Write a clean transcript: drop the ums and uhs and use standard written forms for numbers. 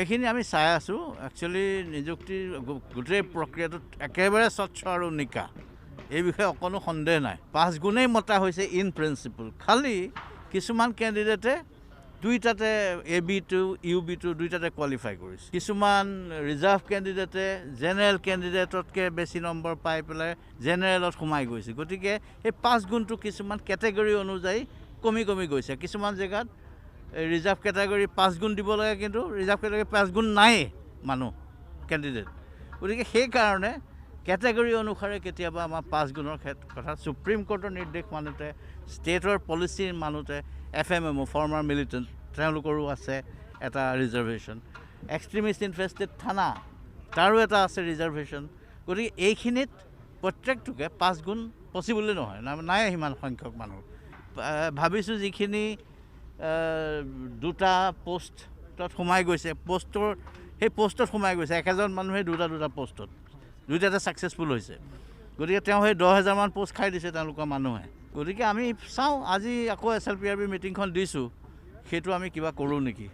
এইখিনি আমি চাই আছোঁ একচুৱেলি নিযুক্তিৰ গোটেই প্ৰক্ৰিয়াটোত একেবাৰে স্বচ্ছ আৰু নিকা এই বিষয়ে অকণো সন্দেহ নাই 5 গুণেই মতা হৈছে ইন প্ৰিন্সিপল খালি কিছুমান কেণ্ডিডেটে দুইটাতে AB2 UB2 দুইটাতে কোৱালিফাই কৰিছে কিছুমান ৰিজাৰ্ভ কেণ্ডিডেটে জেনেৰেল কেণ্ডিডেটতকৈ বেছি নম্বৰ পাই পেলাই জেনেৰেলত সোমাই গৈছে গতিকে এই 5 গুণটো কিছুমান কেটেগৰী অনুযায়ী কমি গৈছে কিছুমান জেগাত ৰিজাৰ্ভ কেটেগৰী 5 গুণ দিব লাগে কিন্তু ৰিজাৰ্ভ কেটেগৰী 5 গুণ নাই মানুহ কেণ্ডিডেট গতিকে সেইকাৰণে কেটেগৰী অনুসাৰে কেতিয়াবা আমাৰ 5 গুণৰ কথা সুপ্ৰিম কোৰ্টৰ নিৰ্দেশ মানোতে ষ্টেটৰ পলিচিৰ মানোতে FMMO ফৰ্মাৰ মিলিটেণ্ট তেওঁলোকৰো আছে এটা ৰিজাৰ্ভেশ্যন এক্সট্ৰিমিষ্ট ইনফেষ্টেড থানা তাৰো এটা আছে ৰিজাৰ্ভেশ্যন গতিকে এইখিনিত প্ৰত্যেকটোকে 5 গুণ পচিবলে নহয় নাই সিমান সংখ্যক মানুহ ভাবিছোঁ যিখিনি দুটা পোষ্টত সোমাই গৈছে সেই পোষ্টত সোমাই গৈছে একেজন মানুহে দুটা পোষ্টত দুইটাতে ছাকচেছফুল হৈছে গতিকে তেওঁ সেই 10,000 মান পোষ্ট খাই দিছে তেওঁলোকৰ মানুহে গতিকে আমি চাওঁ আজি আকৌ SLPRB মিটিংখন দিছোঁ সেইটো আমি কিবা কৰোঁ নেকি